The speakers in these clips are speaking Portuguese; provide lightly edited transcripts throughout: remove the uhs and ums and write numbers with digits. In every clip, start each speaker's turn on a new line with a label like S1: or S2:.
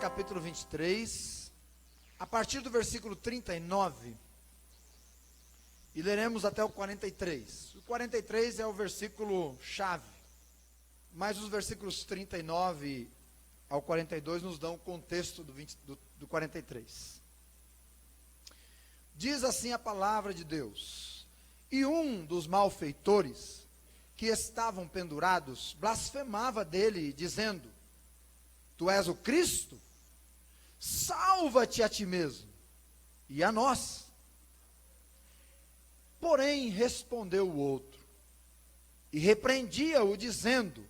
S1: capítulo 23, a partir do versículo 39, e leremos até o 43. O 43 é o versículo chave, mas os versículos 39 ao 42 nos dão o contexto do 43. Diz assim a palavra de Deus: E um dos malfeitores que estavam pendurados blasfemava dele, dizendo: Tu és o Cristo? Salva-te a ti mesmo e a nós. Porém respondeu o outro e repreendia-o, dizendo: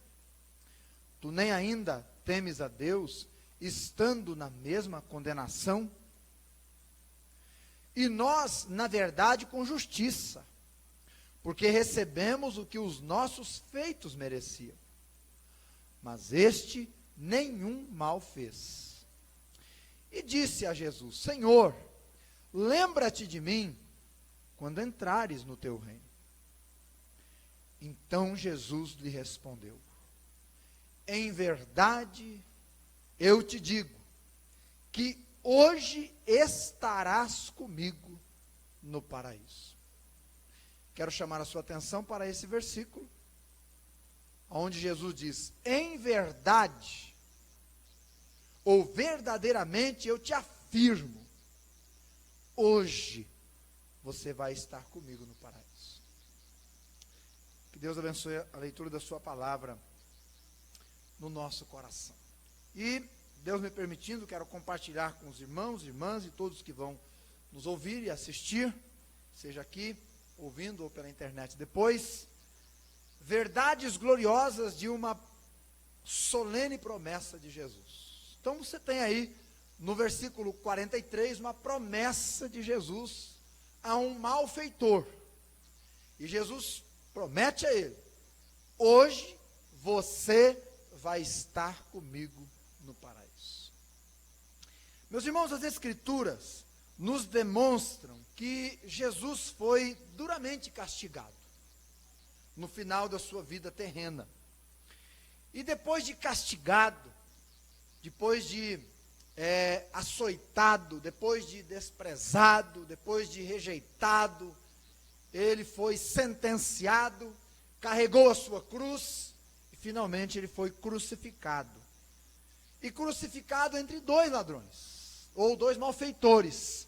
S1: Tu nem ainda temes a Deus, estando na mesma condenação? E nós, na verdade, com justiça, porque recebemos o que os nossos feitos mereciam. Mas este nenhum mal fez. E disse a Jesus: Senhor, lembra-te de mim quando entrares no teu reino. Então Jesus lhe respondeu: Em verdade eu te digo que hoje estarás comigo no paraíso. Quero chamar a sua atenção para esse versículo, onde Jesus diz: em verdade, ou verdadeiramente eu te afirmo, hoje você vai estar comigo no paraíso. Que Deus abençoe a leitura da sua palavra no nosso coração. E, Deus me permitindo, quero compartilhar com os irmãos, irmãs e todos que vão nos ouvir e assistir, seja aqui, ouvindo ou pela internet depois, verdades gloriosas de uma solene promessa de Jesus. Então você tem aí, no versículo 43, uma promessa de Jesus a um malfeitor. E Jesus promete a ele: hoje você vai estar comigo no paraíso. Meus irmãos, as Escrituras nos demonstram que Jesus foi duramente castigado no final da sua vida terrena. E depois de castigado, depois de açoitado, depois de desprezado, depois de rejeitado, ele foi sentenciado, carregou a sua cruz e finalmente ele foi crucificado. E crucificado entre dois ladrões, ou dois malfeitores.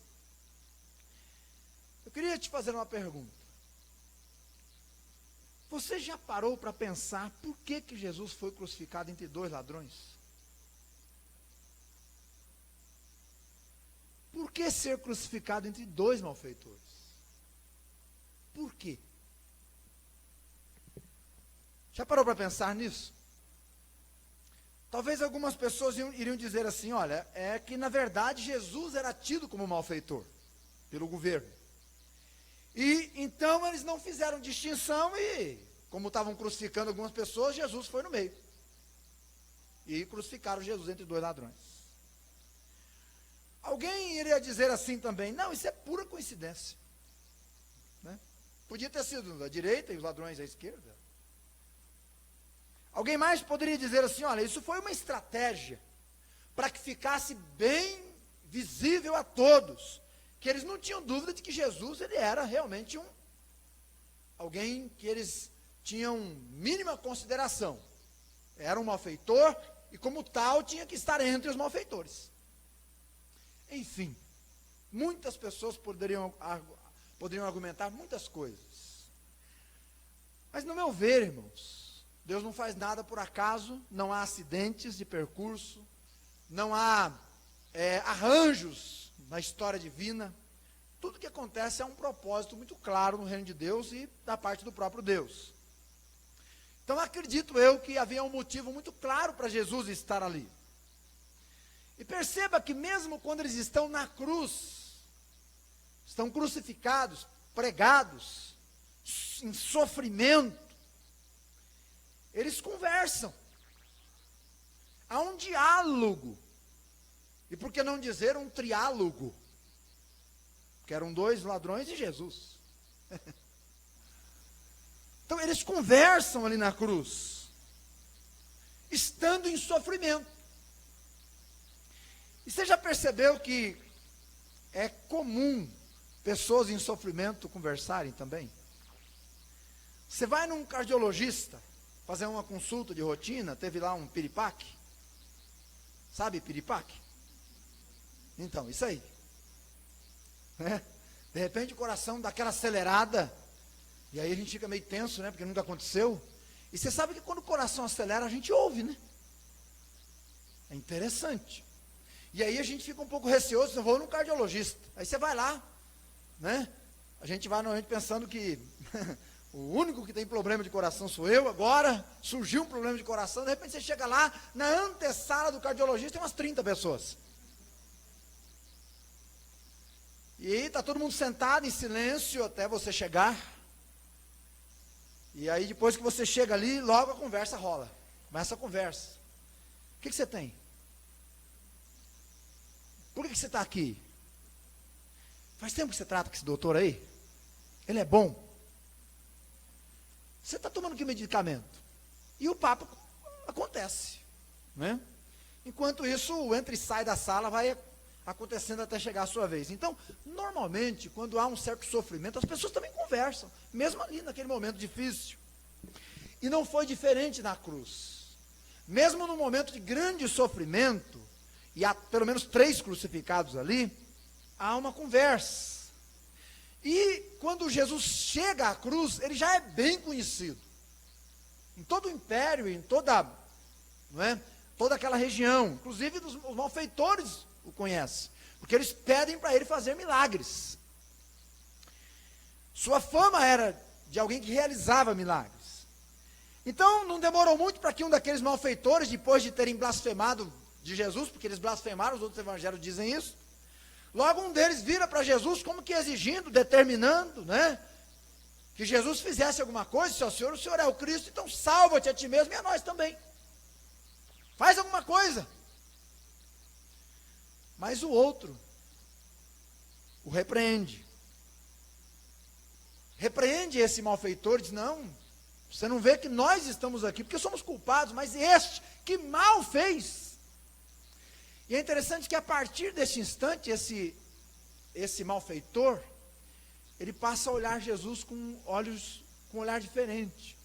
S1: Eu queria te fazer uma pergunta. Você já parou para pensar por que Jesus foi crucificado entre dois ladrões? Por que ser crucificado entre dois malfeitores? Por quê? Já parou para pensar nisso? Talvez algumas pessoas iriam dizer assim: olha, é que na verdade Jesus era tido como malfeitor pelo governo. E então eles não fizeram distinção e, como estavam crucificando algumas pessoas, Jesus foi no meio. E crucificaram Jesus entre dois ladrões. Alguém iria dizer assim também: não, isso é pura coincidência, né? Podia ter sido da direita e os ladrões à esquerda. Alguém mais poderia dizer assim: olha, isso foi uma estratégia para que ficasse bem visível a todos, que eles não tinham dúvida de que Jesus ele era realmente alguém que eles tinham mínima consideração. Era um malfeitor e, como tal, tinha que estar entre os malfeitores. Enfim, muitas pessoas poderiam argumentar muitas coisas. Mas, no meu ver, irmãos, Deus não faz nada por acaso, não há acidentes de percurso, não há arranjos na história divina. Tudo que acontece é um propósito muito claro no reino de Deus e da parte do próprio Deus. Então acredito eu que havia um motivo muito claro para Jesus estar ali. E perceba que mesmo quando eles estão na cruz, estão crucificados, pregados, em sofrimento, eles conversam. Há um diálogo. E por que não dizer um triálogo? Porque eram dois ladrões e Jesus. Então eles conversam ali na cruz, estando em sofrimento. E você já percebeu que é comum pessoas em sofrimento conversarem também? Você vai num cardiologista fazer uma consulta de rotina, teve lá um piripaque. Sabe piripaque? Então, isso aí. Né? De repente o coração dá aquela acelerada, e aí a gente fica meio tenso, né? Porque nunca aconteceu. E você sabe que quando o coração acelera, a gente ouve, né? É interessante. E aí a gente fica um pouco receoso, eu vou no cardiologista. Aí você vai lá, né? A gente vai normalmente pensando que o único que tem problema de coração sou eu. Agora surgiu um problema de coração, de repente você chega lá, na antessala do cardiologista tem umas 30 pessoas. E aí está todo mundo sentado em silêncio até você chegar. E aí depois que você chega ali, logo a conversa rola. Começa a conversa. O que você tem? Por que você está aqui? Faz tempo que você trata com esse doutor aí? Ele é bom? Você está tomando que medicamento? E o papo acontece, né? Enquanto isso, o entra e sai da sala vai acontecendo até chegar a sua vez. Então, normalmente, quando há um certo sofrimento, as pessoas também conversam, mesmo ali naquele momento difícil. E não foi diferente na cruz. Mesmo no momento de grande sofrimento, e há pelo menos 3 crucificados ali, há uma conversa. E quando Jesus chega à cruz, ele já é bem conhecido. Em todo o império, em toda, não é, toda aquela região, inclusive os malfeitores o conhecem, porque eles pedem para ele fazer milagres. Sua fama era de alguém que realizava milagres. Então, não demorou muito para que um daqueles malfeitores, depois de terem blasfemado de Jesus, porque eles blasfemaram, os outros evangelhos dizem isso, logo um deles vira para Jesus como que exigindo, determinando, né, que Jesus fizesse alguma coisa. Se o Senhor é o Cristo, então salva-te a ti mesmo e a nós também. Faz alguma coisa. Mas o outro o repreende. Repreende esse malfeitor e diz: não, você não vê que nós estamos aqui porque somos culpados, mas este que mal fez. E é interessante que a partir desse instante, esse malfeitor, ele passa a olhar Jesus com um olhar diferente.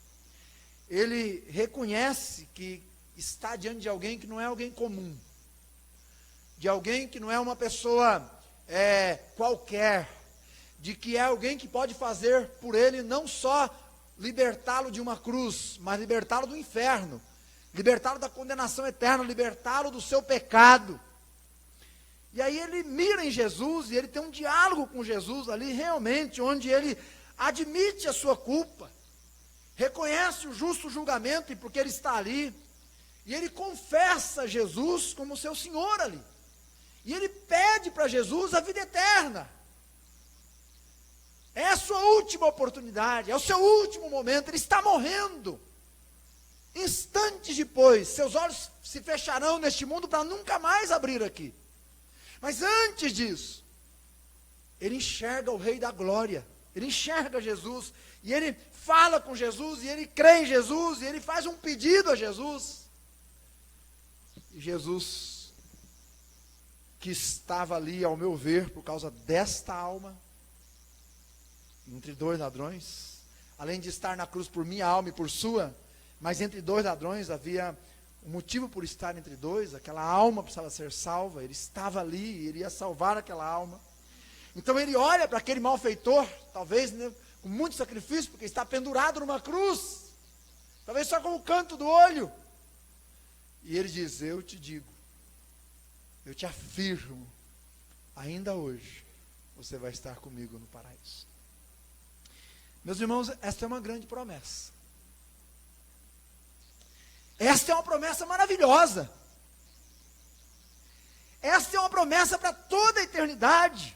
S1: Ele reconhece que está diante de alguém que não é alguém comum, de alguém que não é uma pessoa qualquer, de que é alguém que pode fazer por ele não só libertá-lo de uma cruz, mas libertá-lo do inferno, libertá-lo da condenação eterna, libertá-lo do seu pecado. E aí ele mira em Jesus, e ele tem um diálogo com Jesus ali, realmente, onde ele admite a sua culpa, reconhece o justo julgamento, e porque ele está ali, e ele confessa Jesus como seu Senhor ali, e ele pede para Jesus a vida eterna. É a sua última oportunidade, é o seu último momento, ele está morrendo. Instantes depois, seus olhos se fecharão neste mundo para nunca mais abrir aqui. Mas antes disso, ele enxerga o Rei da Glória, ele enxerga Jesus, e ele fala com Jesus, e ele crê em Jesus, e ele faz um pedido a Jesus. E Jesus, que estava ali, ao meu ver, por causa desta alma, entre 2 ladrões, além de estar na cruz por minha alma e por sua, mas entre 2 ladrões havia um motivo por estar entre 2, aquela alma precisava ser salva, ele estava ali, ele ia salvar aquela alma. Então ele olha para aquele malfeitor, talvez, né, com muito sacrifício, porque está pendurado numa cruz, talvez só com o canto do olho, e ele diz: eu te digo, eu te afirmo, ainda hoje você vai estar comigo no paraíso. Meus irmãos, esta é uma grande promessa. Esta é uma promessa maravilhosa. Esta é uma promessa para toda a eternidade.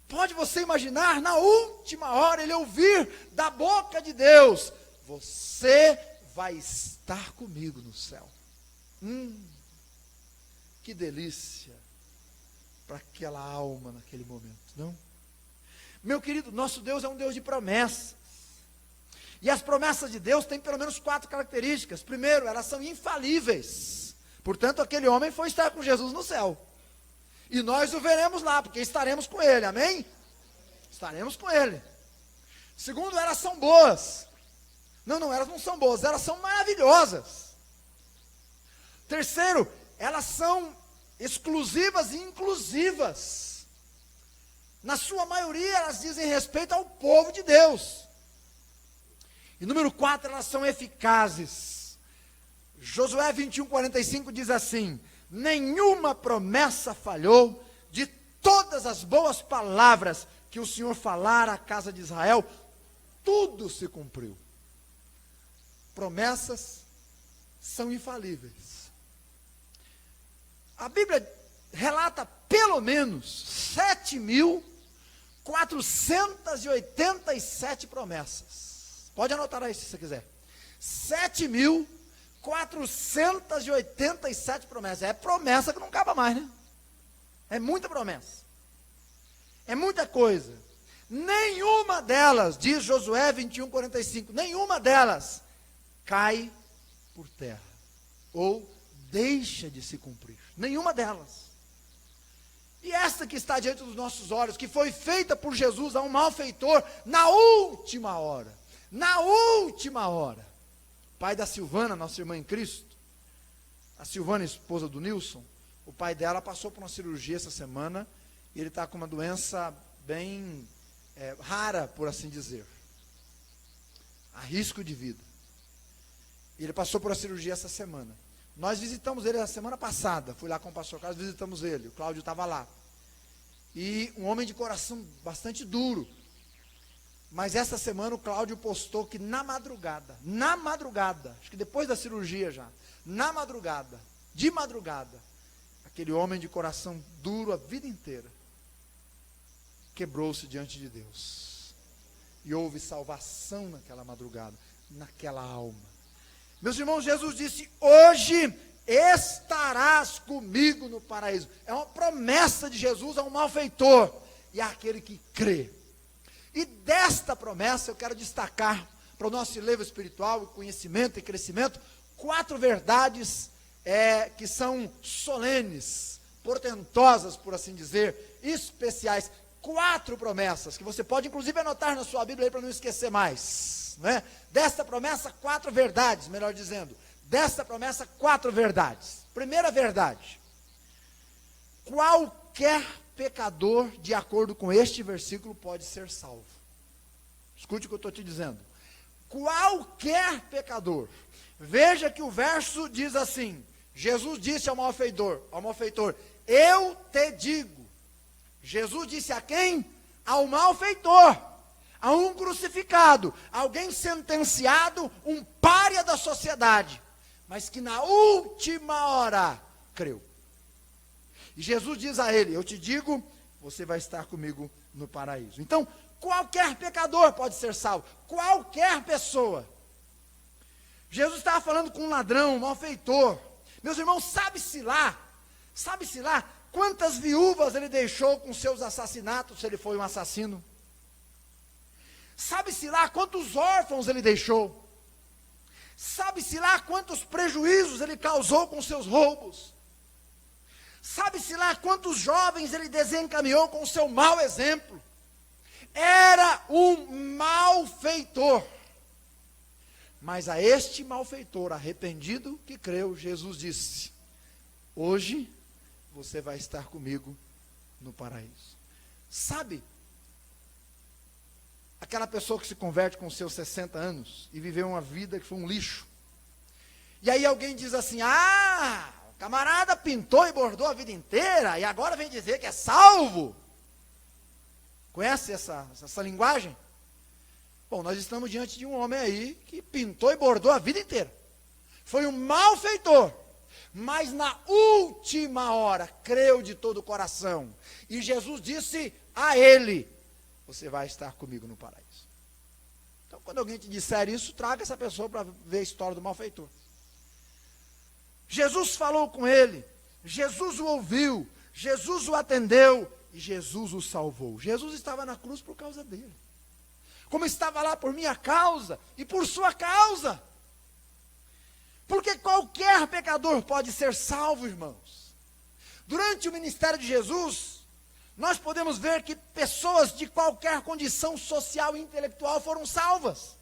S1: Pode você imaginar, na última hora, ele ouvir da boca de Deus: você vai estar comigo no céu. Que delícia para aquela alma naquele momento, não? Meu querido, nosso Deus é um Deus de promessas. E as promessas de Deus têm pelo menos 4 características. Primeiro, elas são infalíveis. Portanto, aquele homem foi estar com Jesus no céu. E nós o veremos lá, porque estaremos com ele, amém? Estaremos com ele. Segundo, elas são boas. Não, elas não são boas, elas são maravilhosas. Terceiro, elas são exclusivas e inclusivas. Na sua maioria, elas dizem respeito ao povo de Deus. E número 4, elas são eficazes. Josué 21:45 diz assim: nenhuma promessa falhou, de todas as boas palavras que o Senhor falara à casa de Israel, tudo se cumpriu. Promessas são infalíveis. A Bíblia relata pelo menos 7.487 promessas. Pode anotar aí se você quiser. 7.487 promessas. É promessa que não acaba mais, né? É muita promessa. É muita coisa. Nenhuma delas, diz Josué 21:45, nenhuma delas cai por terra ou deixa de se cumprir. Nenhuma delas. E esta que está diante dos nossos olhos, que foi feita por Jesus a um malfeitor na última hora. Na última hora. Pai da Silvana, nossa irmã em Cristo, a Silvana, esposa do Nilson, o pai dela passou por uma cirurgia essa semana, e ele está com uma doença bem rara, por assim dizer. A risco de vida. E ele passou por uma cirurgia essa semana. Nós visitamos ele a semana passada, fui lá com o pastor Carlos, visitamos ele, o Cláudio estava lá. E um homem de coração bastante duro. Mas essa semana o Cláudio postou que na madrugada, acho que depois da cirurgia já, de madrugada, aquele homem de coração duro a vida inteira, quebrou-se diante de Deus. E houve salvação naquela madrugada, naquela alma. Meus irmãos, Jesus disse: hoje estarás comigo no paraíso. É uma promessa de Jesus a um malfeitor e àquele que crê. E desta promessa eu quero destacar para o nosso elevo espiritual, conhecimento e crescimento, 4 verdades que são solenes, portentosas, por assim dizer, especiais. 4 promessas, que você pode inclusive anotar na sua Bíblia aí para não esquecer mais. Não é? Desta promessa, 4 verdades, melhor dizendo. Desta promessa, 4 verdades. Primeira verdade: qualquer pecador, de acordo com este versículo, pode ser salvo. Escute o que eu estou te dizendo. Qualquer pecador. Veja que o verso diz assim: Jesus disse ao malfeitor, eu te digo. Jesus disse a quem? Ao malfeitor, a um crucificado, alguém sentenciado, um pária da sociedade, mas que na última hora creu. E Jesus diz a ele: eu te digo, você vai estar comigo no paraíso. Então, qualquer pecador pode ser salvo, qualquer pessoa. Jesus estava falando com um ladrão, um malfeitor. Meus irmãos, sabe-se lá quantas viúvas ele deixou com seus assassinatos, se ele foi um assassino? Sabe-se lá quantos órfãos ele deixou? Sabe-se lá quantos prejuízos ele causou com seus roubos? Sabe-se lá quantos jovens ele desencaminhou com o seu mau exemplo? Era um malfeitor. Mas a este malfeitor arrependido que creu, Jesus disse: hoje você vai estar comigo no paraíso. Sabe, aquela pessoa que se converte com os seus 60 anos e viveu uma vida que foi um lixo. E aí alguém diz assim: o camarada pintou e bordou a vida inteira e agora vem dizer que é salvo. Conhece essa linguagem? Bom, nós estamos diante de um homem aí que pintou e bordou a vida inteira. Foi um malfeitor, mas na última hora creu de todo o coração. E Jesus disse a ele: você vai estar comigo no paraíso. Então, quando alguém te disser isso, traga essa pessoa para ver a história do malfeitor. Jesus falou com ele, Jesus o ouviu, Jesus o atendeu e Jesus o salvou. Jesus estava na cruz por causa dele, como estava lá por minha causa e por sua causa. Porque qualquer pecador pecador pode ser salvo, irmãos? Durante o ministério de Jesus, nós podemos ver que pessoas de qualquer condição social e intelectual foram salvas.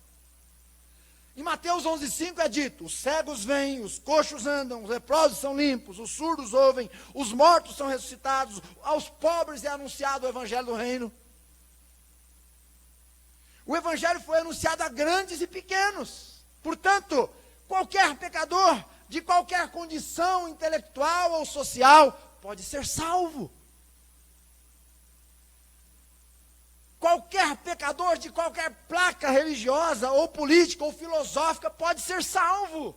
S1: Em Mateus 11,5 é dito: os cegos vêm, os coxos andam, os leprosos são limpos, os surdos ouvem, os mortos são ressuscitados, aos pobres é anunciado o evangelho do reino. O evangelho foi anunciado a grandes e pequenos. Portanto, qualquer pecador, de qualquer condição intelectual ou social, pode ser salvo. Qualquer pecador de qualquer placa religiosa, ou política, ou filosófica, pode ser salvo.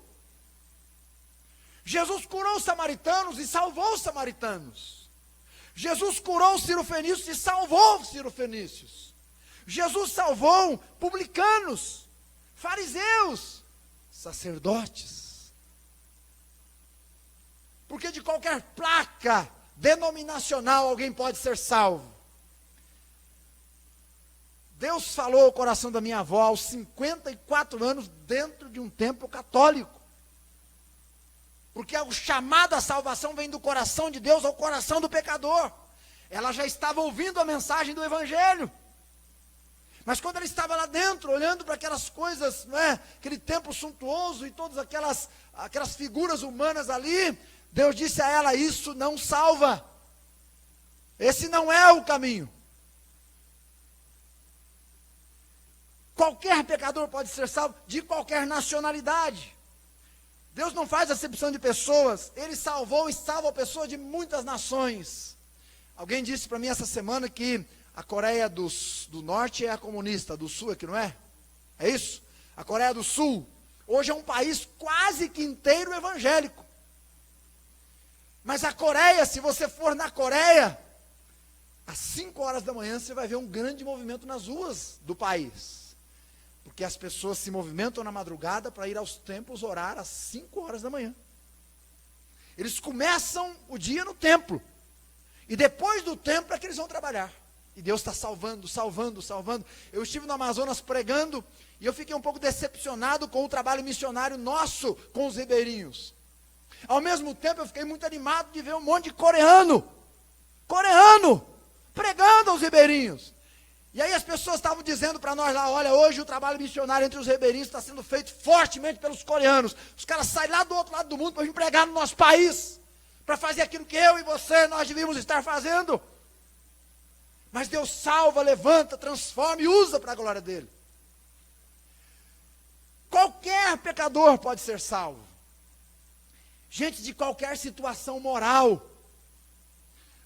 S1: Jesus curou os samaritanos e salvou os samaritanos. Jesus curou os cirofenícios e salvou os cirofenícios. Jesus salvou publicanos, fariseus, sacerdotes. Porque de qualquer placa denominacional alguém pode ser salvo. Deus falou ao coração da minha avó aos 54 anos dentro de um templo católico. Porque o chamado à salvação vem do coração de Deus ao coração do pecador. Ela já estava ouvindo a mensagem do evangelho. Mas quando ela estava lá dentro, olhando para aquelas coisas, não é? Aquele templo suntuoso e todas aquelas figuras humanas ali, Deus disse a ela: isso não salva. Esse não é o caminho. Qualquer pecador pode ser salvo, de qualquer nacionalidade. Deus não faz acepção de pessoas. Ele salvou e salva pessoas de muitas nações. Alguém disse para mim essa semana que a Coreia do Norte é a comunista, do Sul é que não é? É isso? A Coreia do Sul hoje é um país quase que inteiro evangélico. Mas a Coreia, se você for na Coreia, às 5 horas da manhã você vai ver um grande movimento nas ruas do país. Porque as pessoas se movimentam na madrugada para ir aos templos orar às 5 horas da manhã. Eles começam o dia no templo. E depois do templo é que eles vão trabalhar. E Deus está salvando, salvando, salvando. Eu estive no Amazonas pregando e eu fiquei um pouco decepcionado com o trabalho missionário nosso com os ribeirinhos. Ao mesmo tempo eu fiquei muito animado de ver um monte de coreano, pregando aos ribeirinhos. E aí as pessoas estavam dizendo para nós lá: olha, hoje o trabalho missionário entre os ribeirinhos está sendo feito fortemente pelos coreanos. Os caras saem lá do outro lado do mundo para vir pregar no nosso país, para fazer aquilo que eu e você, nós devíamos estar fazendo. Mas Deus salva, levanta, transforma e usa para a glória dele. Qualquer pecador pode ser salvo. Gente de qualquer situação moral.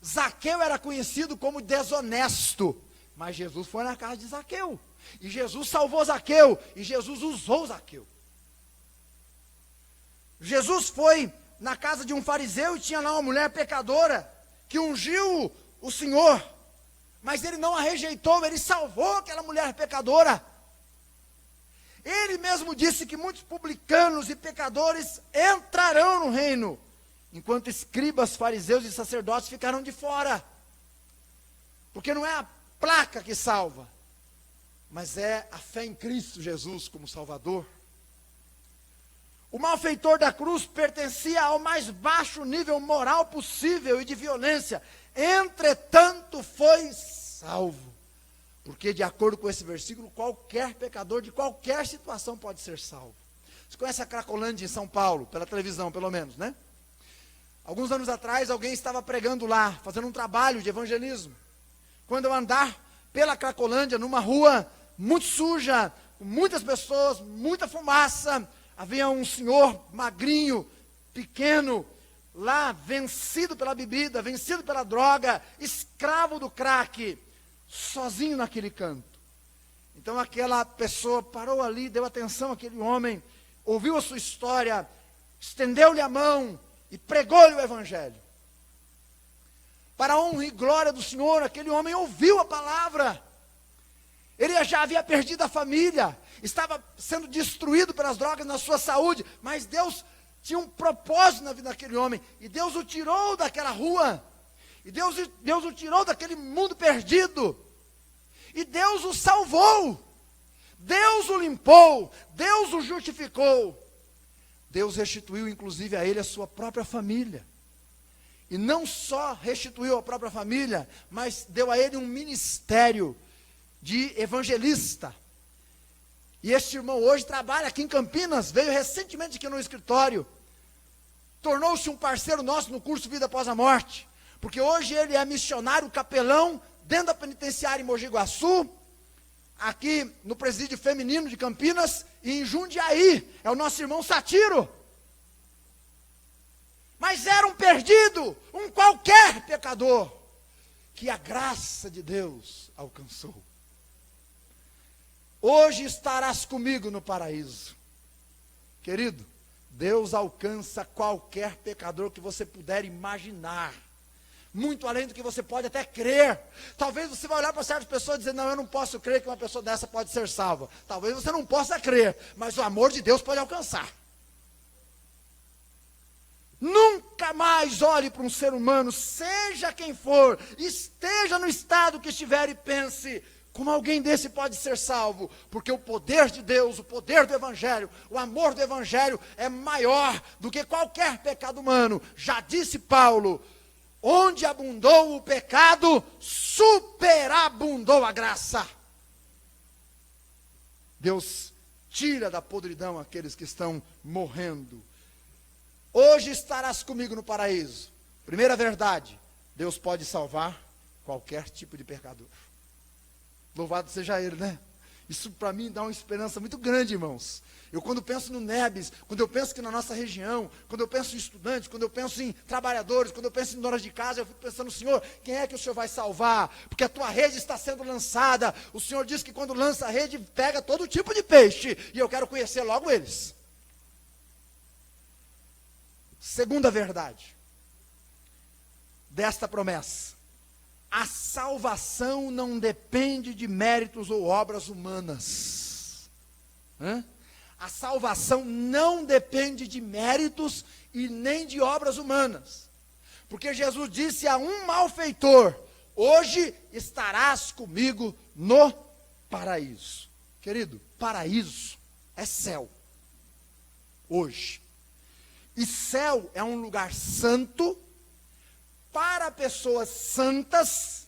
S1: Zaqueu era conhecido como desonesto, mas Jesus foi na casa de Zaqueu. E Jesus salvou Zaqueu, e Jesus usou Zaqueu. Jesus foi na casa de um fariseu e tinha lá uma mulher pecadora, que ungiu o Senhor. Mas ele não a rejeitou, ele salvou aquela mulher pecadora. Ele mesmo disse que muitos publicanos e pecadores entrarão no reino, enquanto escribas, fariseus e sacerdotes ficaram de fora. Porque não é a placa que salva, mas é a fé em Cristo Jesus como Salvador. O malfeitor da cruz pertencia ao mais baixo nível moral possível e de violência. Entretanto, foi salvo. Porque, de acordo com esse versículo, qualquer pecador de qualquer situação pode ser salvo. Você conhece a Cracolândia em São Paulo, pela televisão, pelo menos, né? Alguns anos atrás, alguém estava pregando lá, fazendo um trabalho de evangelismo. Quando eu andar pela Cracolândia, numa rua muito suja, com muitas pessoas, muita fumaça, havia um senhor magrinho, pequeno, lá, vencido pela bebida, vencido pela droga, escravo do crack, sozinho naquele canto. Então aquela pessoa parou ali, deu atenção àquele homem, ouviu a sua história, estendeu-lhe a mão e pregou-lhe o evangelho. Para a honra e glória do Senhor, aquele homem ouviu a palavra. Ele já havia perdido a família, estava sendo destruído pelas drogas na sua saúde, mas Deus tinha um propósito na vida daquele homem, e Deus o tirou daquela rua, e Deus o tirou daquele mundo perdido, e Deus o salvou, Deus o limpou, Deus o justificou. Deus restituiu inclusive a ele a sua própria família. E não só restituiu a própria família, mas deu a ele um ministério de evangelista. E este irmão hoje trabalha aqui em Campinas, veio recentemente aqui no escritório, tornou-se um parceiro nosso no curso Vida Após a Morte, porque hoje ele é missionário capelão dentro da penitenciária em Mogi Guaçu, aqui no presídio feminino de Campinas, e em Jundiaí, é o nosso irmão Satiro. Mas era um perdido, um qualquer pecador, que a graça de Deus alcançou. Hoje estarás comigo no paraíso. Querido, Deus alcança qualquer pecador que você puder imaginar. Muito além do que você pode até crer. Talvez você vai olhar para certas pessoas e dizer, não, eu não posso crer que uma pessoa dessa pode ser salva. Talvez você não possa crer, mas o amor de Deus pode alcançar. Nunca mais olhe para um ser humano, seja quem for, esteja no estado que estiver e pense, como alguém desse pode ser salvo? Porque o poder de Deus, o poder do Evangelho, o amor do Evangelho é maior do que qualquer pecado humano. Já disse Paulo, onde abundou o pecado, superabundou a graça. Deus tira da podridão aqueles que estão morrendo. Hoje estarás comigo no paraíso. Primeira verdade, Deus pode salvar qualquer tipo de pecador. Louvado seja Ele, né? Isso para mim dá uma esperança muito grande, irmãos. Eu quando penso no Nebis, quando eu penso que na nossa região, quando eu penso em estudantes, quando eu penso em trabalhadores, quando eu penso em donas de casa, eu fico pensando, Senhor, quem é que o Senhor vai salvar? Porque a tua rede está sendo lançada. O Senhor diz que quando lança a rede, pega todo tipo de peixe. E eu quero conhecer logo eles. Segunda verdade desta promessa: a salvação não depende de méritos ou obras humanas. A salvação não depende de méritos e nem de obras humanas. Porque Jesus disse a um malfeitor, hoje estarás comigo no paraíso. Querido, paraíso é céu. Hoje. E céu é um lugar santo para pessoas santas,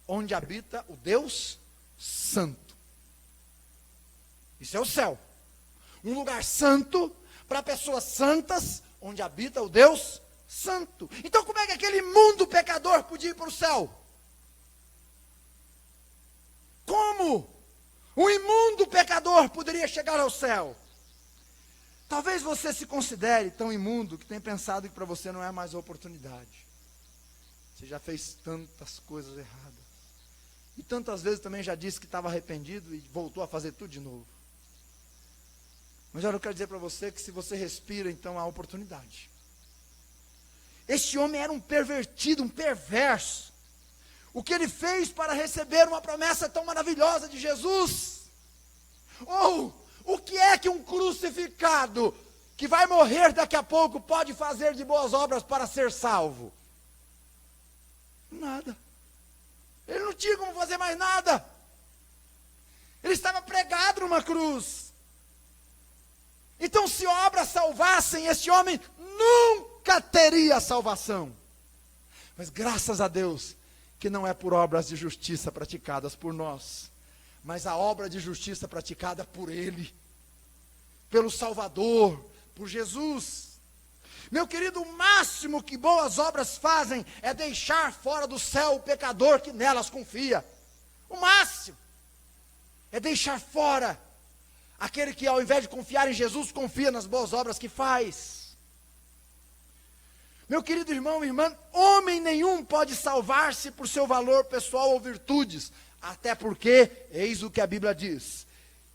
S1: onde habita o Deus santo. Isso é o céu. Um lugar santo para pessoas santas, onde habita o Deus santo. Então como é que aquele imundo pecador podia ir para o céu? Como um imundo pecador poderia chegar ao céu? Talvez você se considere tão imundo que tem pensado que para você não é mais a oportunidade. Você já fez tantas coisas erradas. E tantas vezes também já disse que estava arrependido e voltou a fazer tudo de novo. Mas eu quero dizer para você que se você respira, então há oportunidade. Este homem era um pervertido, um perverso. O que ele fez para receber uma promessa tão maravilhosa de Jesus? O que é que um crucificado, que vai morrer daqui a pouco, pode fazer de boas obras para ser salvo? Nada. Ele não tinha como fazer mais nada. Ele estava pregado numa cruz. Então, se obras salvassem, esse homem nunca teria salvação. Mas graças a Deus, que não é por obras de justiça praticadas por nós, mas a obra de justiça praticada por Ele, pelo Salvador, por Jesus. Meu querido, o máximo que boas obras fazem é deixar fora do céu o pecador que nelas confia. O máximo é deixar fora aquele que, ao invés de confiar em Jesus, confia nas boas obras que faz. Meu querido irmão e irmã, homem nenhum pode salvar-se por seu valor pessoal ou virtudes. Até porque, eis o que a Bíblia diz: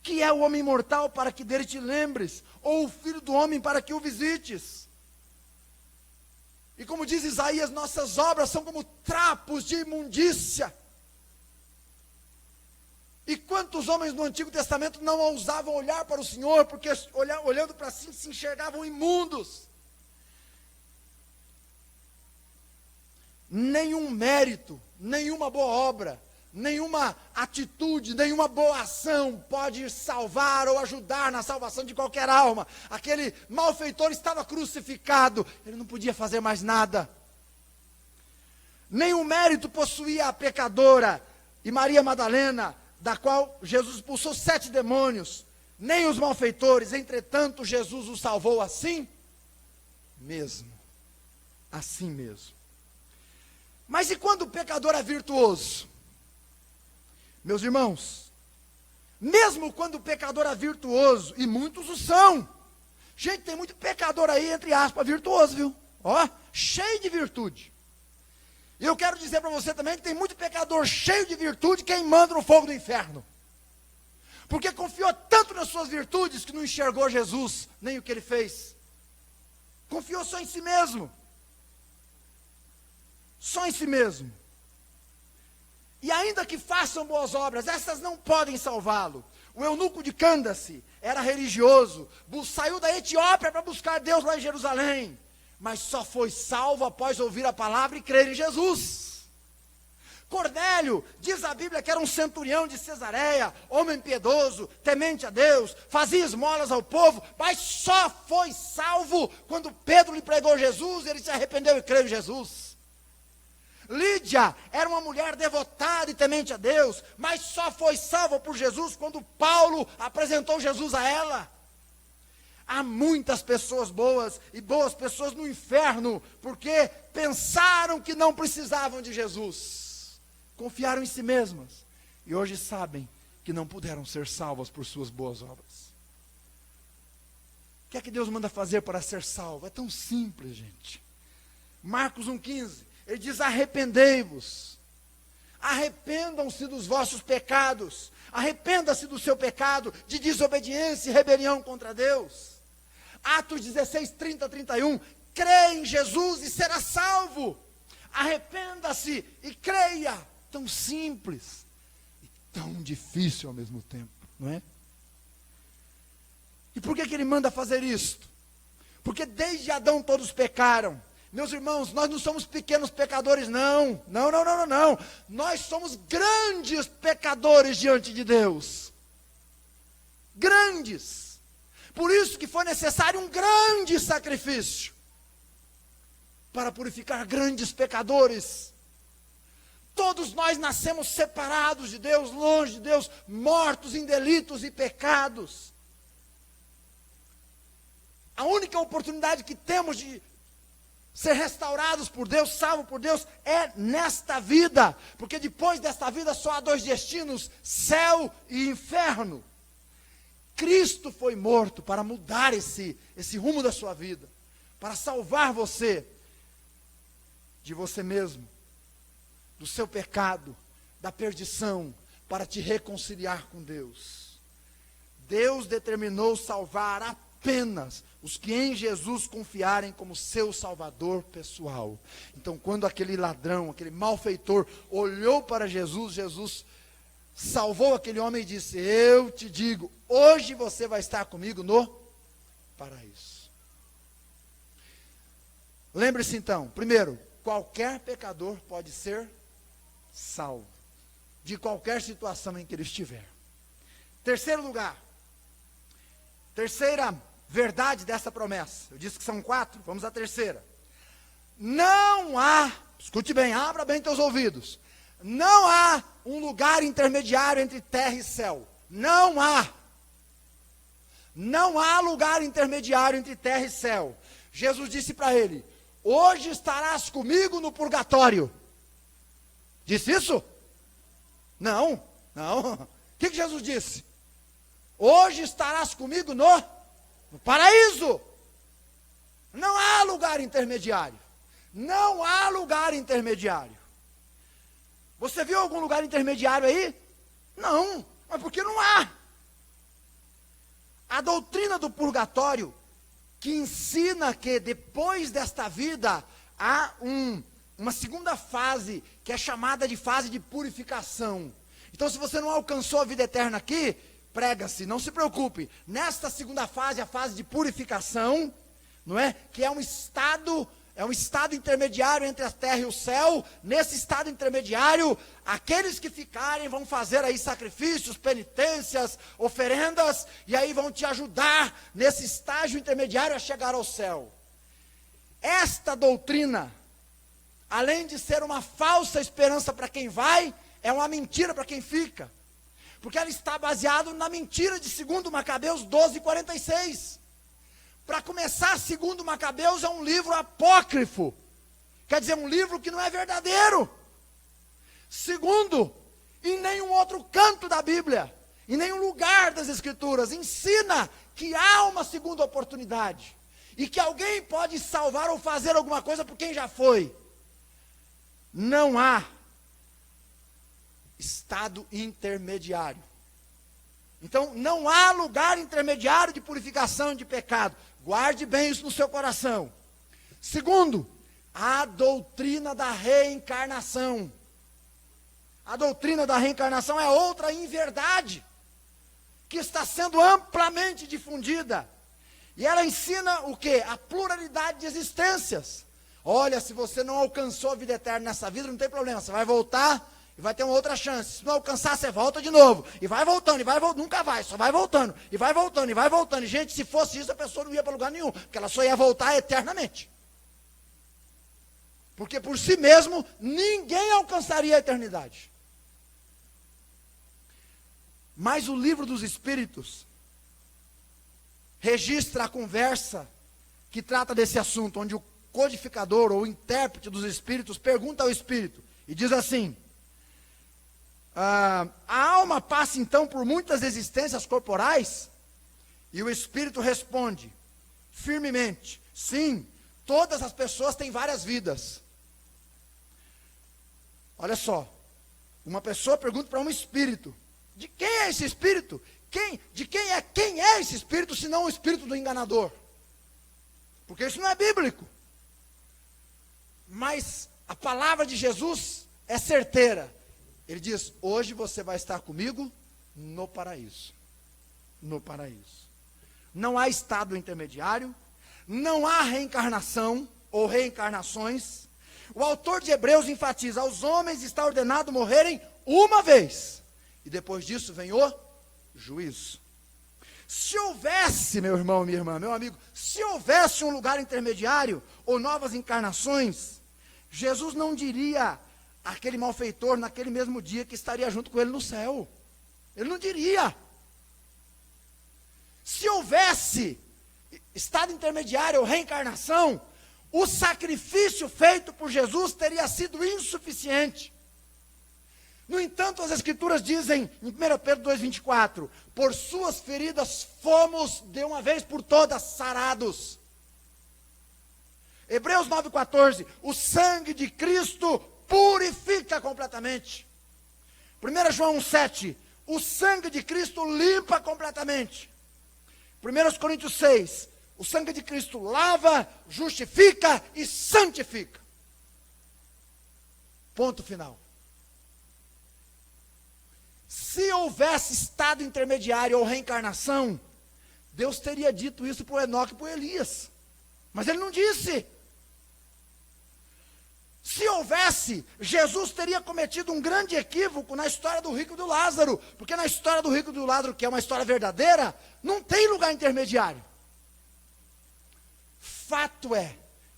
S1: que é o homem mortal para que dele te lembres, ou o filho do homem para que o visites. E como diz Isaías, nossas obras são como trapos de imundícia. E quantos homens no Antigo Testamento não ousavam olhar para o Senhor, porque olhando para si se enxergavam imundos. Nenhum mérito, nenhuma boa obra, nenhuma atitude, nenhuma boa ação pode salvar ou ajudar na salvação de qualquer alma. Aquele malfeitor estava crucificado, ele não podia fazer mais nada. Nenhum mérito possuía a pecadora e Maria Madalena, da qual Jesus expulsou 7 demônios, nem os malfeitores. Entretanto, Jesus os salvou assim mesmo. Assim mesmo. Mas e quando o pecador é virtuoso? Meus irmãos, mesmo quando o pecador é virtuoso, e muitos o são. Gente, tem muito pecador aí, entre aspas, virtuoso, viu? Ó, cheio de virtude. E eu quero dizer para você também que tem muito pecador cheio de virtude queimando no fogo do inferno. Porque confiou tanto nas suas virtudes que não enxergou Jesus, nem o que ele fez. Confiou só em si mesmo. Só em si mesmo. E ainda que façam boas obras, essas não podem salvá-lo. O eunuco de Cândace era religioso, saiu da Etiópia para buscar Deus lá em Jerusalém, mas só foi salvo após ouvir a palavra e crer em Jesus. Cornélio, diz a Bíblia que era um centurião de Cesareia, homem piedoso, temente a Deus, fazia esmolas ao povo, mas só foi salvo quando Pedro lhe pregou Jesus, ele se arrependeu e creu em Jesus. Lídia era uma mulher devotada e temente a Deus, mas só foi salva por Jesus quando Paulo apresentou Jesus a ela. Há muitas pessoas boas e boas pessoas no inferno, porque pensaram que não precisavam de Jesus, confiaram em si mesmas, e hoje sabem que não puderam ser salvas por suas boas obras. O que é que Deus manda fazer para ser salvo? É tão simples, gente. Marcos 1,15. Ele diz: arrependei-vos, arrependam-se dos vossos pecados, arrependa-se do seu pecado de desobediência e rebelião contra Deus. Atos 16, 30, 31, crê em Jesus e será salvo, arrependa-se e creia. Tão simples e tão difícil ao mesmo tempo, não é? E por que ele manda fazer isto? Porque desde Adão todos pecaram. Meus irmãos, nós não somos pequenos pecadores, não. Não. Nós somos grandes pecadores diante de Deus. Grandes. Por isso que foi necessário um grande sacrifício para purificar grandes pecadores. Todos nós nascemos separados de Deus, longe de Deus, mortos em delitos e pecados. A única oportunidade que temos de ser restaurados por Deus, salvos por Deus, é nesta vida. Porque depois desta vida só há 2 destinos, céu e inferno. Cristo foi morto para mudar esse rumo da sua vida, para salvar você de você mesmo, do seu pecado, da perdição, para te reconciliar com Deus. Deus determinou salvar apenas os que em Jesus confiarem como seu salvador pessoal. Então, quando aquele ladrão, aquele malfeitor olhou para Jesus, Jesus salvou aquele homem e disse: eu te digo, hoje você vai estar comigo no paraíso. Lembre-se então, primeiro, qualquer pecador pode ser salvo, de qualquer situação em que ele estiver. Terceiro lugar, terceira verdade dessa promessa. Eu disse que são 4, vamos à terceira. Não há, escute bem, abra bem teus ouvidos. Não há um lugar intermediário entre terra e céu. Não há. Não há lugar intermediário entre terra e céu. Jesus disse para ele: hoje estarás comigo no purgatório. Disse isso? Não. O que Jesus disse? Hoje estarás comigo no paraíso. Não há lugar intermediário. Não há lugar intermediário. Você viu algum lugar intermediário aí? Não, mas por que não há? A doutrina do purgatório, que ensina que depois desta vida há uma segunda fase, que é chamada de fase de purificação. Então, se você não alcançou a vida eterna aqui, prega-se, não se preocupe. Nesta segunda fase, a fase de purificação, não é? Que é um estado É um estado intermediário entre a terra e o céu. Nesse estado intermediário, aqueles que ficarem vão fazer aí sacrifícios, penitências, oferendas, e aí vão te ajudar nesse estágio intermediário a chegar ao céu. Esta doutrina, além de ser uma falsa esperança para quem vai, é uma mentira para quem fica. Porque ela está baseada na mentira de 2 Macabeus 12:46. Para começar, 2 Macabeus é um livro apócrifo. Quer dizer, um livro que não é verdadeiro. Segundo, em nenhum outro canto da Bíblia, em nenhum lugar das Escrituras, ensina que há uma segunda oportunidade. E que alguém pode salvar ou fazer alguma coisa por quem já foi. Não há estado intermediário. Então, não há lugar intermediário de purificação de pecado. Guarde bem isso no seu coração. Segundo, a doutrina da reencarnação. A doutrina da reencarnação é outra inverdade, que está sendo amplamente difundida. E ela ensina o quê? A pluralidade de existências. Olha, se você não alcançou a vida eterna nessa vida, não tem problema, você vai voltar e vai ter uma outra chance. Se não alcançar, você volta de novo. E vai voltando, nunca vai, só vai voltando. E vai voltando, e vai voltando. E, gente, se fosse isso, a pessoa não ia para lugar nenhum, porque ela só ia voltar eternamente. Porque por si mesmo, ninguém alcançaria a eternidade. Mas o livro dos Espíritos registra a conversa que trata desse assunto, onde o codificador ou intérprete dos Espíritos pergunta ao Espírito e diz assim: a alma passa então por muitas existências corporais? E o Espírito responde firmemente: sim, todas as pessoas têm várias vidas. Olha só, uma pessoa pergunta para um espírito: de quem é esse espírito? Quem é esse espírito, se não o espírito do enganador? Porque isso não é bíblico. Mas a palavra de Jesus é certeira. Ele diz: hoje você vai estar comigo no paraíso. No paraíso. Não há estado intermediário, não há reencarnação ou reencarnações. O autor de Hebreus enfatiza: aos homens está ordenado morrerem uma vez, e depois disso vem o juízo. Se houvesse, meu irmão, minha irmã, meu amigo, se houvesse um lugar intermediário ou novas encarnações, Jesus não diria àquele malfeitor naquele mesmo dia que estaria junto com ele no céu. Ele não diria. Se houvesse estado intermediário ou reencarnação, o sacrifício feito por Jesus teria sido insuficiente. No entanto, as Escrituras dizem, em 1 Pedro 2,24, por suas feridas fomos, de uma vez por todas, sarados. Hebreus 9,14, o sangue de Cristo purifica completamente. 1 João 1,7, o sangue de Cristo limpa completamente. 1 Coríntios 6, o sangue de Cristo lava, justifica e santifica. Ponto final. Se houvesse estado intermediário ou reencarnação, Deus teria dito isso para o Enoque e para o Elias. Mas ele não disse. Se houvesse, Jesus teria cometido um grande equívoco na história do rico e do Lázaro. Porque na história do rico e do Lázaro, que é uma história verdadeira, não tem lugar intermediário. Fato é,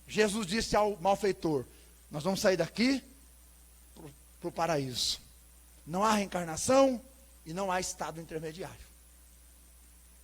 S1: Jesus disse ao malfeitor: nós vamos sair daqui para o paraíso. Não há reencarnação e não há estado intermediário.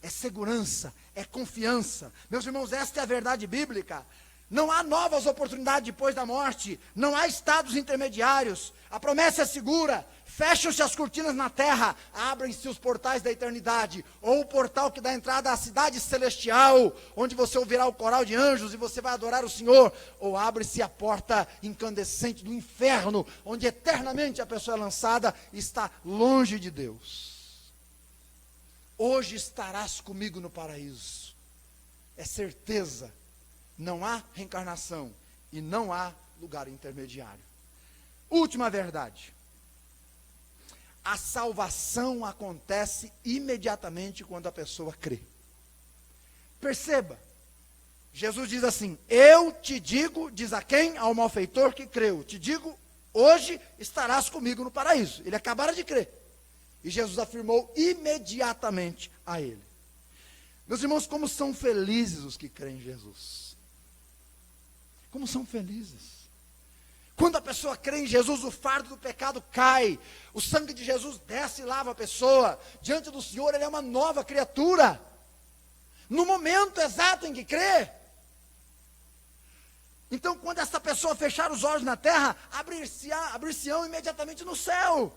S1: É segurança, é confiança. Meus irmãos, esta é a verdade bíblica. Não há novas oportunidades depois da morte. Não há estados intermediários. A promessa é segura. Fecham-se as cortinas na terra, abrem-se os portais da eternidade, ou o portal que dá entrada à cidade celestial, onde você ouvirá o coral de anjos e você vai adorar o Senhor, ou abre-se a porta incandescente do inferno, onde eternamente a pessoa é lançada e está longe de Deus. Hoje estarás comigo no paraíso. É certeza. Não há reencarnação e não há lugar intermediário. Última verdade. A salvação acontece imediatamente quando a pessoa crê. Perceba, Jesus diz assim: eu te digo, diz a quem? Ao malfeitor que creu, te digo, hoje estarás comigo no paraíso. Ele acabara de crer. E Jesus afirmou imediatamente a ele. Meus irmãos, como são felizes os que creem em Jesus. Como são felizes. Quando a pessoa crê em Jesus, o fardo do pecado cai. O sangue de Jesus desce e lava a pessoa. Diante do Senhor, ele é uma nova criatura. No momento exato em que crê. Então, quando essa pessoa fechar os olhos na terra, abrir-se-ão imediatamente no céu.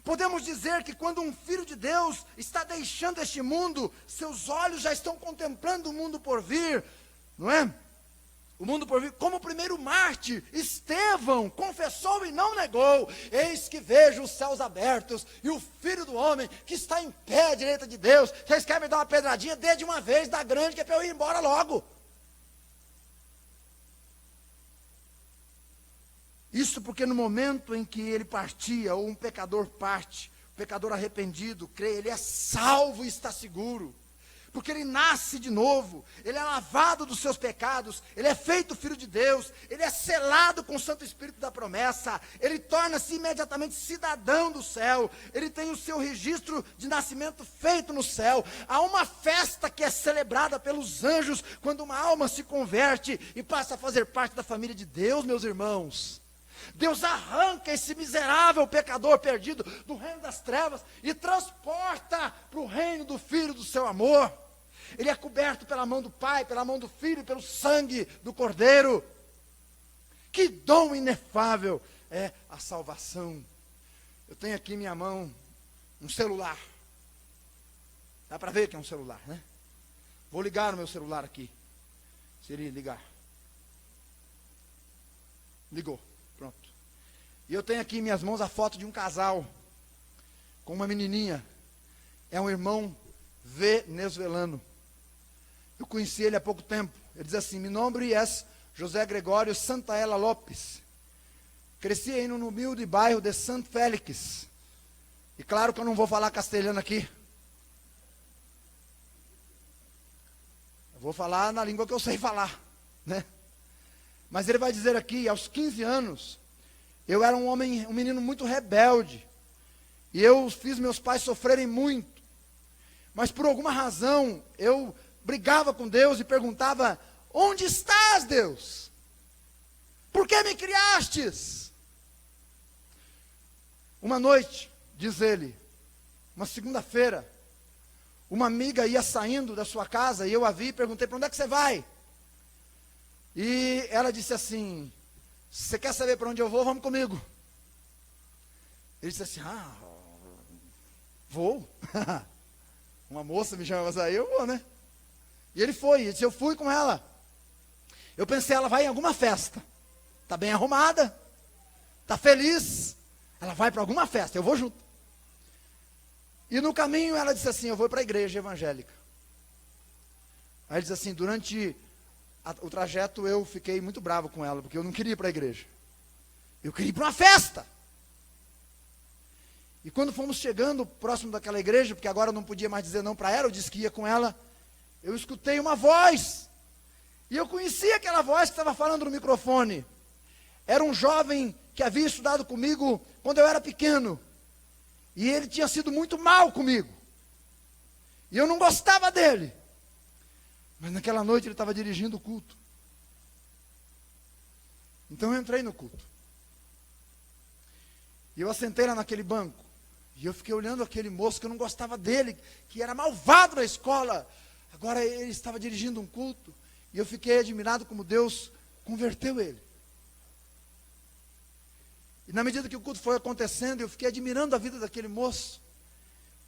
S1: Podemos dizer que quando um filho de Deus está deixando este mundo, seus olhos já estão contemplando o mundo por vir, não é? O mundo por vir, como o primeiro mártir, Estevão, confessou e não negou: eis que vejo os céus abertos, e o Filho do Homem, que está em pé à direita de Deus. Vocês querem me dar uma pedradinha? Dê de uma vez, dá grande, que é para eu ir embora logo. Isso porque no momento em que ele partia, ou um pecador parte, o pecador arrependido, crê, ele é salvo e está seguro. Porque ele nasce de novo, ele é lavado dos seus pecados, ele é feito filho de Deus, ele é selado com o Santo Espírito da promessa, ele torna-se imediatamente cidadão do céu, ele tem o seu registro de nascimento feito no céu. Há uma festa que é celebrada pelos anjos, quando uma alma se converte e passa a fazer parte da família de Deus, meus irmãos. Deus arranca esse miserável pecador perdido do reino das trevas e transporta para o reino do Filho do seu amor. Ele é coberto pela mão do Pai, pela mão do Filho, pelo sangue do Cordeiro. Que dom inefável é a salvação. Eu tenho aqui em minha mão um celular. Dá para ver que é um celular, né? Vou ligar o meu celular aqui. Se ele ligar. Ligou. Pronto. E eu tenho aqui em minhas mãos a foto de um casal com uma menininha. É um irmão venezuelano. Eu conheci ele há pouco tempo. Ele diz assim: meu nome é José Gregório Santaella Lopes. Cresci aí no humilde bairro de Sant Félix. E claro que eu não vou falar castelhano aqui. Eu vou falar na língua que eu sei falar, né? Mas ele vai dizer aqui, aos 15 anos, eu era um menino muito rebelde. E eu fiz meus pais sofrerem muito. Mas por alguma razão, eu brigava com Deus e perguntava: onde estás, Deus? Por que me criastes? Uma noite, diz ele, uma segunda-feira, uma amiga ia saindo da sua casa e eu a vi e perguntei: para onde é que você vai? E ela disse assim: você quer saber para onde eu vou? Vamos comigo. Ele disse assim: vou. Uma moça me chama para sair, eu vou, né? E ele foi, ele disse: eu fui com ela. Eu pensei, ela vai em alguma festa. Está bem arrumada, está feliz. Ela vai para alguma festa, eu vou junto. E no caminho ela disse assim: eu vou para a igreja evangélica. Aí ele disse assim: durante o trajeto eu fiquei muito bravo com ela, porque eu não queria ir para a igreja. Eu queria ir para uma festa. E quando fomos chegando próximo daquela igreja, porque agora eu não podia mais dizer não para ela, eu disse que ia com ela, eu escutei uma voz. E eu conhecia aquela voz que estava falando no microfone. Era um jovem que havia estudado comigo quando eu era pequeno. E ele tinha sido muito mal comigo. E eu não gostava dele. Mas naquela noite ele estava dirigindo o culto. Então eu entrei no culto. E eu assentei lá naquele banco. E eu fiquei olhando aquele moço que eu não gostava dele, que era malvado na escola. Agora ele estava dirigindo um culto. E eu fiquei admirado como Deus converteu ele. E na medida que o culto foi acontecendo, eu fiquei admirando a vida daquele moço.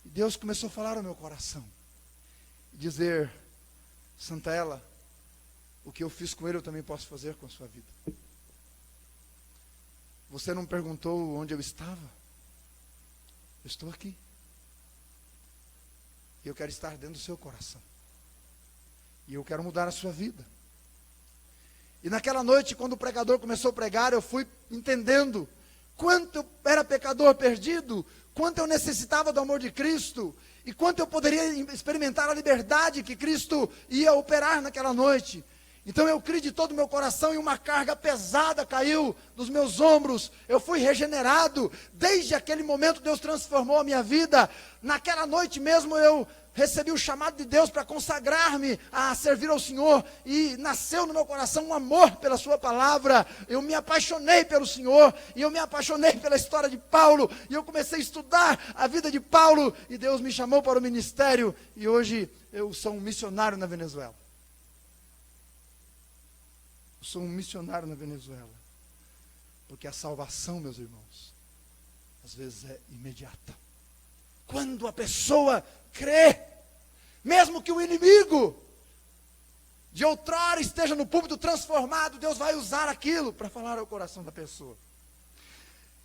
S1: E Deus começou a falar ao meu coração. E dizer: Santaella, o que eu fiz com ele eu também posso fazer com a sua vida. Você não perguntou onde eu estava? Eu estou aqui. E eu quero estar dentro do seu coração. E eu quero mudar a sua vida. E naquela noite, quando o pregador começou a pregar, eu fui entendendo quanto eu era pecador perdido, quanto eu necessitava do amor de Cristo. e quanto eu poderia experimentar a liberdade que Cristo ia operar naquela noite. Então eu criei de todo o meu coração e uma carga pesada caiu dos meus ombros. Eu fui regenerado. Desde aquele momento Deus transformou a minha vida. Naquela noite mesmo eu recebi o chamado de Deus para consagrar-me a servir ao Senhor. E nasceu no meu coração um amor pela sua palavra. Eu me apaixonei pelo Senhor. E eu me apaixonei pela história de Paulo. E eu comecei a estudar a vida de Paulo. E Deus me chamou para o ministério. E hoje eu sou um missionário na Venezuela. Eu sou um missionário na Venezuela. Porque a salvação, meus irmãos, às vezes é imediata. Quando a pessoa crê, mesmo que o inimigo de outrora esteja no púlpito transformado, Deus vai usar aquilo para falar ao coração da pessoa.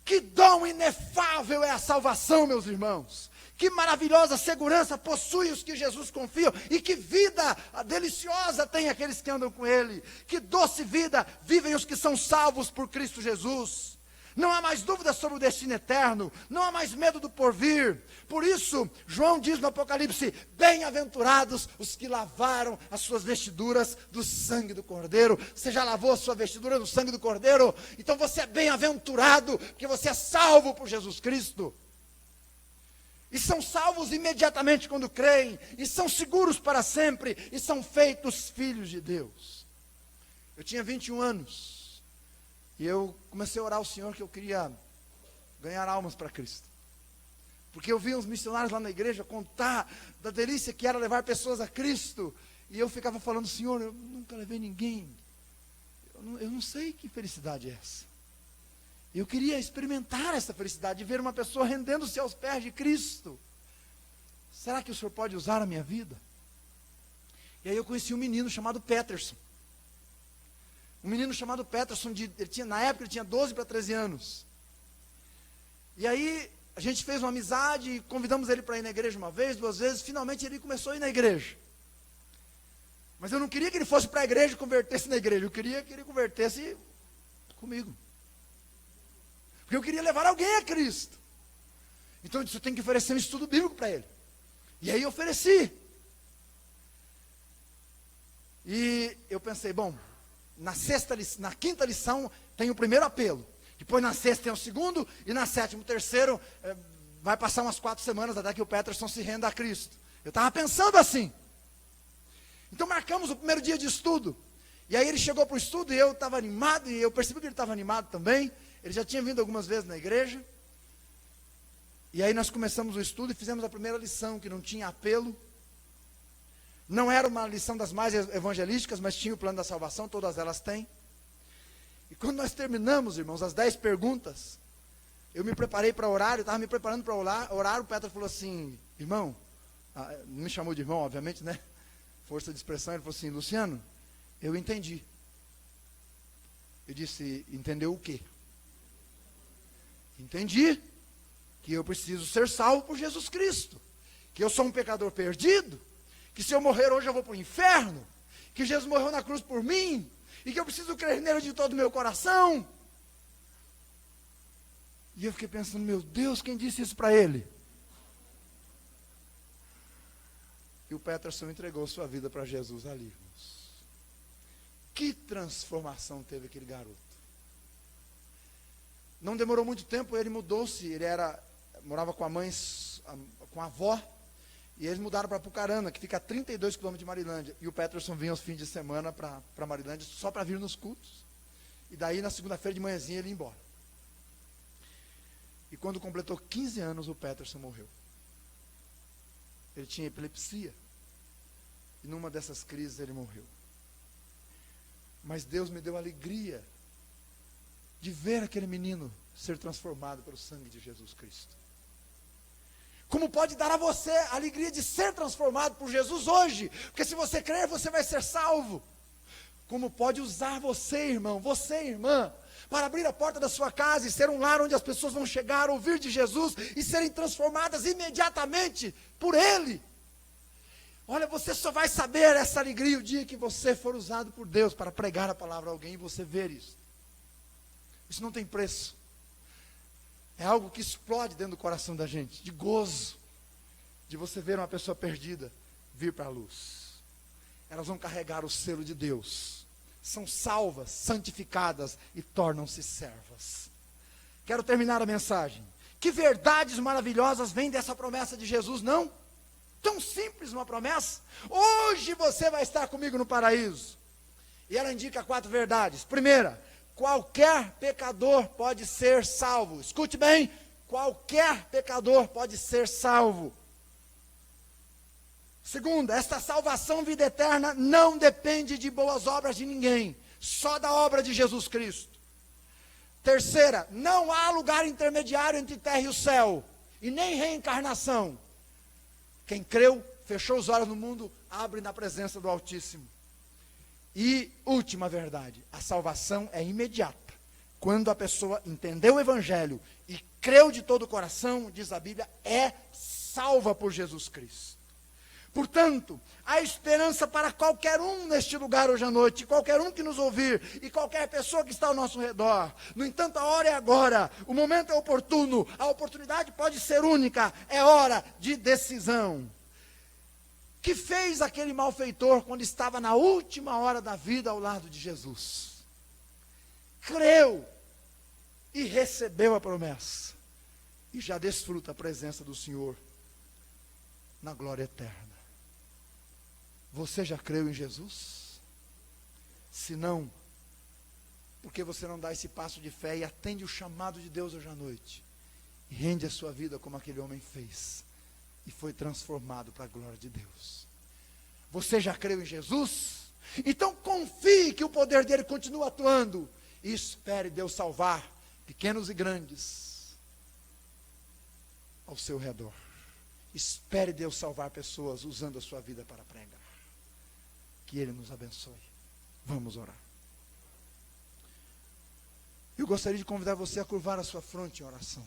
S1: Que dom inefável é a salvação, meus irmãos. Que maravilhosa segurança possuem os que Jesus confiam. E que vida deliciosa tem aqueles que andam com Ele. Que doce vida vivem os que são salvos por Cristo Jesus. Não há mais dúvida sobre o destino eterno. Não há mais medo do porvir. Por isso, João diz no Apocalipse: bem-aventurados os que lavaram as suas vestiduras do sangue do Cordeiro. Você já lavou a sua vestidura do sangue do Cordeiro? Então você é bem-aventurado, porque você é salvo por Jesus Cristo. E são salvos imediatamente quando creem, e são seguros para sempre, e são feitos filhos de Deus. Eu tinha 21 anos, e eu comecei a orar ao Senhor que eu queria ganhar almas para Cristo. Porque eu vi uns missionários lá na igreja contar da delícia que era levar pessoas a Cristo, e eu ficava falando: Senhor, eu nunca levei ninguém, eu não sei que felicidade é essa. Eu queria experimentar essa felicidade de ver uma pessoa rendendo-se aos pés de Cristo. Será que o Senhor pode usar a minha vida? E aí eu conheci um menino chamado Peterson. Um menino chamado Peterson, na época ele tinha 12 para 13 anos. E aí a gente fez uma amizade, convidamos ele para ir na igreja uma vez, 2 vezes, finalmente ele começou a ir na igreja. Mas eu não queria que ele fosse para a igreja e convertesse na igreja, eu queria que ele convertesse comigo. Porque eu queria levar alguém a Cristo. Então eu disse: eu tenho que oferecer um estudo bíblico para ele. E aí eu ofereci. E eu pensei: bom, na quinta lição tem o primeiro apelo. Depois na sexta tem o segundo. E na sétima, o terceiro, vai passar umas 4 semanas até que o Peterson se renda a Cristo. Eu estava pensando assim. Então marcamos o primeiro dia de estudo. E aí ele chegou para o estudo e eu estava animado. E eu percebi que ele estava animado também. Ele já tinha vindo algumas vezes na igreja. E aí nós começamos o estudo e fizemos a primeira lição, que não tinha apelo. Não era uma lição das mais evangelísticas, mas tinha o plano da salvação, todas elas têm. E quando nós terminamos, irmãos, as 10 perguntas, eu me preparei para orar, eu estava me preparando para orar, o Pedro falou assim: irmão, não me chamou de irmão, obviamente, né? Força de expressão, ele falou assim: Luciano, eu entendi. Eu disse: entendeu o quê? Entendi que eu preciso ser salvo por Jesus Cristo, que eu sou um pecador perdido, que se eu morrer hoje eu vou para o inferno, que Jesus morreu na cruz por mim, e que eu preciso crer nele de todo o meu coração. E eu fiquei pensando: meu Deus, quem disse isso para ele? E o Peterson entregou sua vida para Jesus ali, irmãos. Que transformação teve aquele garoto. Não demorou muito tempo, ele mudou-se. Ele morava com a mãe, com a avó. E eles mudaram para Apucarana, que fica a 32 quilômetros de Marilândia. E o Peterson vinha aos fins de semana para Marilândia, só para vir nos cultos. E daí, na segunda-feira de manhãzinha, ele ia embora. E quando completou 15 anos, o Peterson morreu. Ele tinha epilepsia. E numa dessas crises ele morreu. Mas Deus me deu a alegria de ver aquele menino ser transformado pelo sangue de Jesus Cristo. Como pode dar a você a alegria de ser transformado por Jesus hoje? Porque se você crer, você vai ser salvo. Como pode usar você, irmão, você, irmã, para abrir a porta da sua casa e ser um lar onde as pessoas vão chegar, ouvir de Jesus e serem transformadas imediatamente por Ele. Olha, você só vai saber essa alegria o dia que você for usado por Deus para pregar a palavra a alguém e você ver isso. Isso não tem preço. É algo que explode dentro do coração da gente, de gozo. de você ver uma pessoa perdida vir para a luz. Elas vão carregar o selo de Deus. São salvas, santificadas e tornam-se servas. Quero terminar a mensagem. Que verdades maravilhosas vêm dessa promessa de Jesus, não? Tão simples uma promessa. Hoje você vai estar comigo no paraíso. E ela indica 4 verdades. Primeira, qualquer pecador pode ser salvo. Escute bem, qualquer pecador pode ser salvo. Segunda, esta salvação, vida eterna, não depende de boas obras de ninguém, só da obra de Jesus Cristo. Terceira, não há lugar intermediário entre terra e o céu, e nem reencarnação. Quem creu, fechou os olhos no mundo, abre na presença do Altíssimo. E última verdade, a salvação é imediata. Quando a pessoa entendeu o Evangelho e creu de todo o coração, diz a Bíblia, é salva por Jesus Cristo. Portanto, há esperança para qualquer um neste lugar hoje à noite, qualquer um que nos ouvir, e qualquer pessoa que está ao nosso redor. No entanto, a hora é agora, o momento é oportuno, a oportunidade pode ser única, é hora de decisão. Que fez aquele malfeitor quando estava na última hora da vida ao lado de Jesus? Creu e recebeu a promessa, e já desfruta a presença do Senhor na glória eterna. Você já creu em Jesus? Se não, por que você não dá esse passo de fé e atende o chamado de Deus hoje à noite? E rende a sua vida como aquele homem fez. E foi transformado para a glória de Deus. Você já creu em Jesus? Então confie que o poder dele continua atuando. E espere Deus salvar pequenos e grandes ao seu redor. Espere Deus salvar pessoas usando a sua vida para pregar. Que Ele nos abençoe. Vamos orar. Eu gostaria de convidar você a curvar a sua fronte em oração.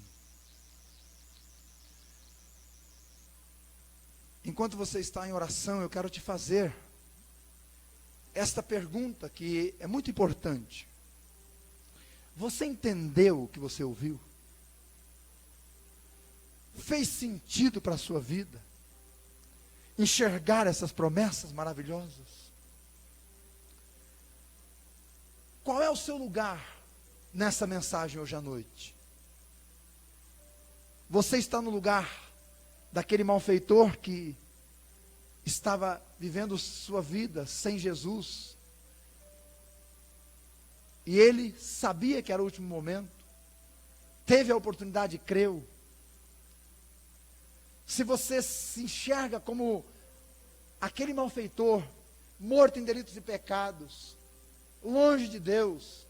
S1: Enquanto você está em oração, eu quero te fazer esta pergunta que é muito importante. Você entendeu o que você ouviu? Fez sentido para a sua vida? Enxergar essas promessas maravilhosas? Qual é o seu lugar nessa mensagem hoje à noite? Você está no lugar daquele malfeitor que estava vivendo sua vida sem Jesus, e ele sabia que era o último momento, teve a oportunidade e creu. Se você se enxerga como aquele malfeitor, morto em delitos e pecados, longe de Deus,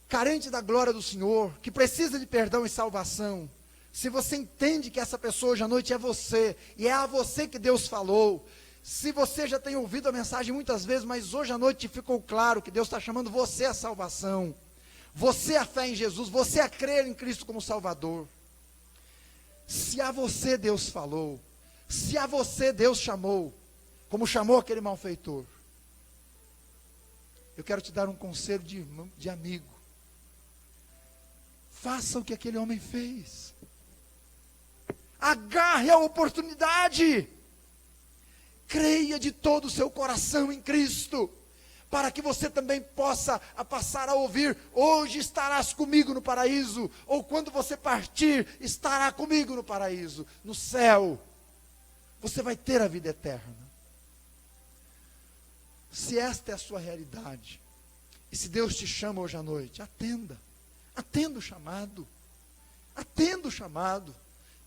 S1: carente da glória do Senhor, que precisa de perdão e salvação, se você entende que essa pessoa hoje à noite é você, e é a você que Deus falou, se você já tem ouvido a mensagem muitas vezes, mas hoje à noite ficou claro que Deus está chamando você à salvação, você a fé em Jesus, você a crer em Cristo como Salvador. Se a você Deus falou, se a você Deus chamou, como chamou aquele malfeitor, eu quero te dar um conselho de amigo. Faça o que aquele homem fez. Agarre a oportunidade. Creia de todo o seu coração em Cristo, para que você também possa passar a ouvir: hoje estarás comigo no paraíso, ou quando você partir, estará comigo no paraíso, no céu. Você vai ter a vida eterna. Se esta é a sua realidade, e se Deus te chama hoje à noite, atenda o chamado, atenda o chamado.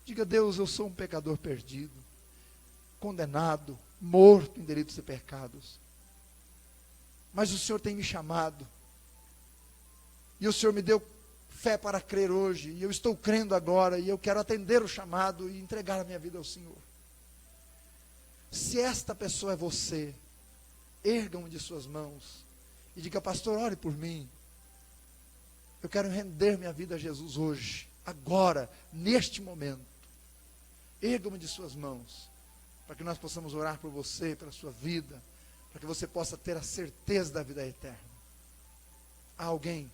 S1: Diga: Deus, eu sou um pecador perdido, condenado, morto em delitos e pecados, mas o Senhor tem me chamado, e o Senhor me deu fé para crer hoje, e eu estou crendo agora, e eu quero atender o chamado e entregar a minha vida ao Senhor. Se esta pessoa é você, erga uma de suas mãos e diga: pastor, ore por mim. Eu quero render minha vida a Jesus hoje, agora, neste momento. Erga uma de suas mãos, para que nós possamos orar por você, pela sua vida, para que você possa ter a certeza da vida eterna. Há alguém?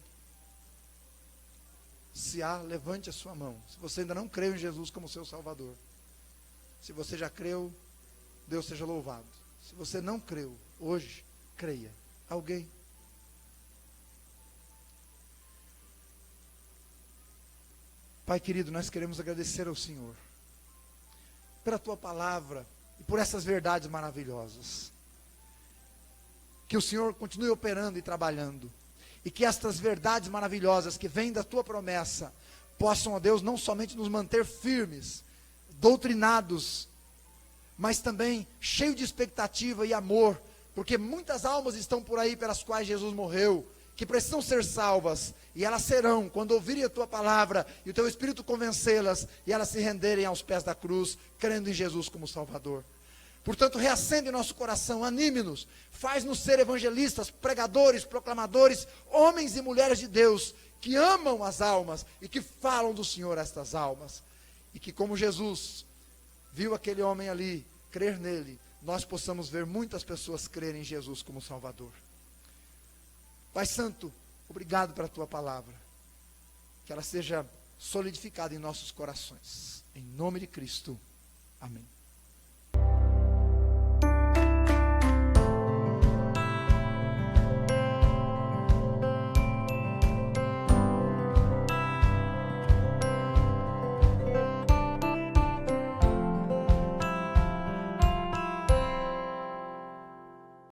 S1: Se há, levante a sua mão. Se você ainda não creu em Jesus como seu Salvador, Se você já creu, Deus seja louvado. Se você não creu, hoje, creia. Alguém? Pai querido, nós queremos agradecer ao Senhor pela Tua palavra e por essas verdades maravilhosas. Que o Senhor continue operando e trabalhando, e que estas verdades maravilhosas que vêm da Tua promessa possam, ó Deus, não somente nos manter firmes, doutrinados, mas também cheios de expectativa e amor, porque muitas almas estão por aí pelas quais Jesus morreu, que precisam ser salvas, e elas serão, quando ouvirem a Tua palavra, e o Teu Espírito convencê-las, e elas se renderem aos pés da cruz, crendo em Jesus como Salvador. Portanto, reacende nosso coração, anime-nos, faz-nos ser evangelistas, pregadores, proclamadores, homens e mulheres de Deus, que amam as almas, e que falam do Senhor a estas almas, e que como Jesus viu aquele homem ali, crer nele, nós possamos ver muitas pessoas crerem em Jesus como Salvador. Pai Santo, obrigado pela Tua palavra, que ela seja solidificada em nossos corações, em nome de Cristo, amém.